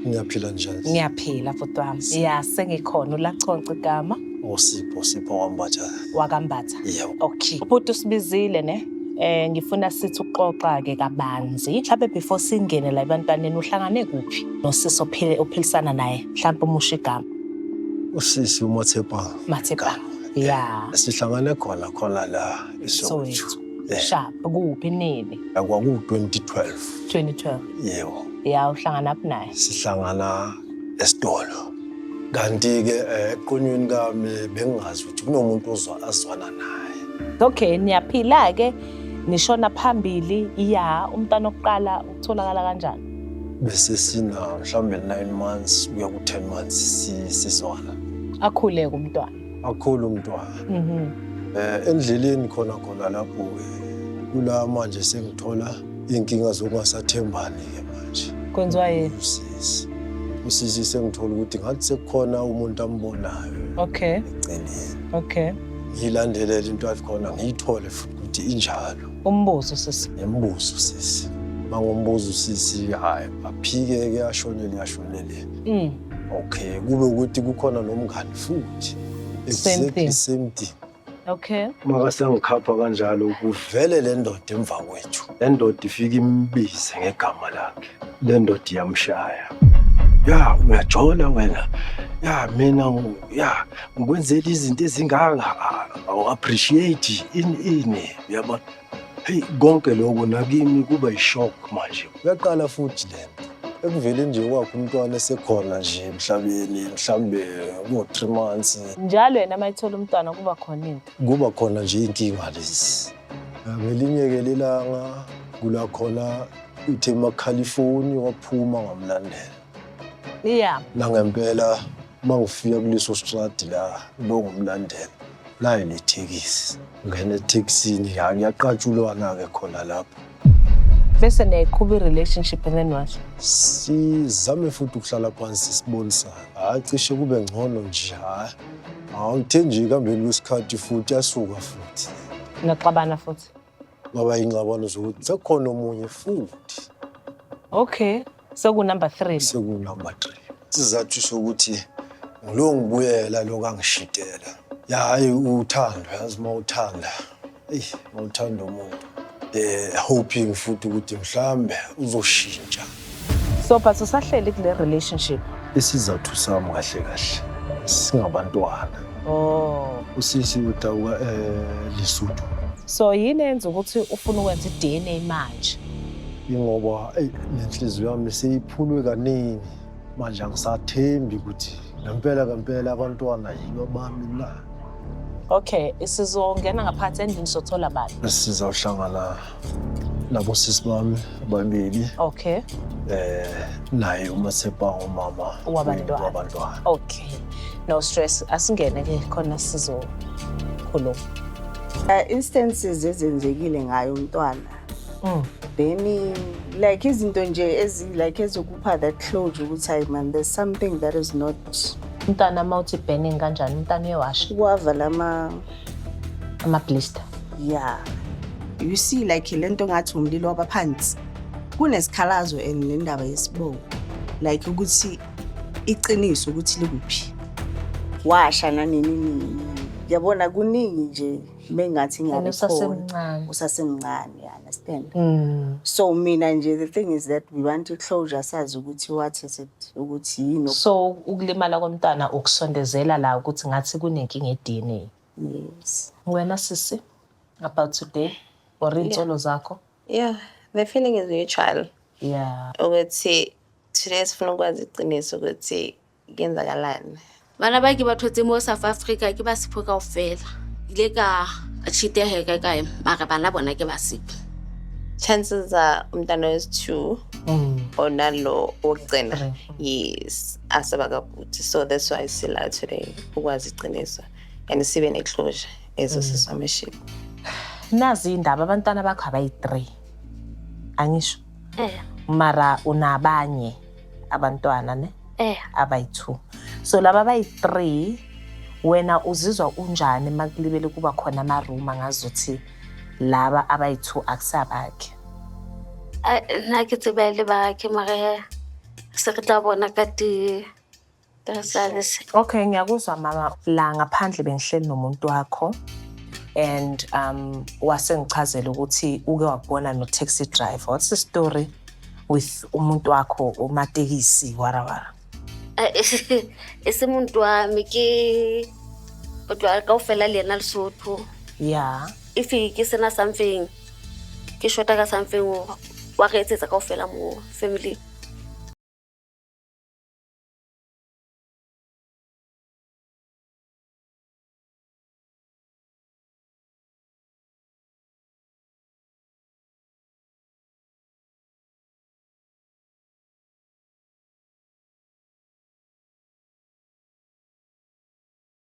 Ngiyaphila njani? Ngiyaphila futhi wami. Ya sengikhona ulaConca igama. Sipho wambatha. Wakambatha. Yebo. Okay. Ubhuti usibizile ne? Ngifuna sithi uxoxa ke kabanzi. Mhlawumbe before singene la ebantwaneni uhlangane kuphi? Nosisi ophilisana naye. Mhlawumbe umusha igama. Usisi uMathepha. Mathepha. Ya. Sihlangane khona la eSoweto. Sharp kuphi nini? Kwaku 2012. 2012. Yebo. Ya uhlangana phi naye? Sihlangana eSitolo. Kanti-ke eqonyweni kami bengingazi ukuthi kunomuntu azwana naye. Okay, niyaphila-ke nishona phambili ya umntwana oqala ukutholakala kanjani? Bese sina mhlawumbe 9 months kuya ku 10 months sizwana. Akhuleke umntwana. Akhulu umntwana. Endleleni khona lapho kula manje sengithola inkinga zokungasathembani-ke manje. Kwenziwa yini? Usisi sengithola ukuthi ngathi sekukhona umuntu ambonayo. Okay. Eceleni. Okay. Ngilandelela into ayikhona ngiyithole futhi ukuthi injalo. Umbuzo sisi. Yembuzo sisi. Mangombuzo sisi hayi aphike-ke yashonele. Okay, kube ukuthi kukhona nomngani futhi. Same thing. Okay. Makasengikhapha kanjalo kuvele le ndoda emva kwethu. Le ndoda ifika imbize ngegama lakhe. Le ndoda iyamshaya. Ya, uyajola wena. Ya, mina ngikwenzela izinto ezingaka. Appreciate ini. Yaba hey konke lokho nakimi kuba ishock manje. Uyaqala futhi lento. Ekuvele nje wakho umntwana esekhona nje emhlabeni mhlambe ngo 3 months. Njalo yena mayithola umntwana kuba khona into. Kuba khona nje inkinga lezi. Ngelinye ke lelanga kula khona uthe eMaCalifornia waphuma ngamlandela. Yeah. La ngempela mangifika kuleso strand la ngomlandela. La inethekisi. Ngene etaxini ngiyaqatshulwana ke khona lapho. Bese neqhuba relationship and then what? Sizame futhi ukuhlala phansi sibonisana. Hayi cishe kube ngcono nje hayi. Awuthe nje kambeni kwesikhathi futhi asuka futhi. Naxabana futhi. Baba ingxabano zokuthi sekukhona omunye futhi. Okay. Seku number 3. Seku number 3. Sizathu sokuthi ngilo ngibuyela lokangishitela. Ya hayi uthando yazi mawuthanda. Mawuthanda umuntu. Hoping futhi ukuthi mhlambe uzoshintsha. So but usahleli kule relationship. Isizathu sami kahle singabantwana. Usisi utawa Lesotho. So yini enza ukuthi ufuna ukwenza iDNA manje? Ingoba nenhliziyo yami seyiphulwe kaningi manje angisathembi ukuthi ngempela abantwana yibo bami la. Okay, isizongena ngaphansi endlini sothola bani? Sizawuhlangana nabo sisi bami ababili. Okay. Naye uMathepha umama wabantwana. Okay. No stress. Asingene ke khona sizokhuluma. Instances ezenzekile ngayo umntwana. Then like izinto nje ezokupha that closure ukuthi hayi man there's something that is not. Umntana mawuthi burning kanjani umntana uyewasha? Kwavala blister. Yeah. You see like lento ngathi umlilo wabaphansi. Kunesikhalazo nendaba yesibongo. Like ukuthi iqiniso ukuthi likuphi. Washa nanini. Yabona kuningi nje bengathi ngiyakhona. Usasemncane, you understand? So mina nje the thing is that we want to closure sazi ukuthi what is it ukuthi yini. So ukulimala komntana ukusondezela la ukuthi ngathi kunenkinga eDNA. Yes. Wena sisi about today or insolo zakho? Yeah, the feeling is mutual. Yeah. Ukuthi today sifuna ukwazi iqiniso ukuthi kuyenzakalani. Bana ba ke bathotse mo South Africa ke ba sipho kaofela. Ile ka achiteheka kae mara bana bona ke ba sipho. Chances are umntana is 2 onalo ogcina. Yes, asabakabuthi. So that's why I still out today ukwazi iqiniso and sibe neclosure ezo sisomeship. Nazi indaba abantwana bakho abayi3. Angisho? Mara unabanye abantwana ne? Abayi2. So laba bayi3 wena uzizwa unjani makulibele kuba khona amaruma ngazothi laba abayi2 akusabakhe? Na ke tsebele ba ke mara se re tla bona ka Thursday. Okay, ngiyakuzwa mama. La ngaphandle bengihleli nomuntu wakho and wasengichazela ukuthi uke wabona no taxi driver. What's the story with umuntu wakho umatekisi warawara? Ese muntu wami ke otwa kaofela le ena Lesotho. Yeah. If ke sena something ke shota ka something wa re etsetsa kaofela mo family.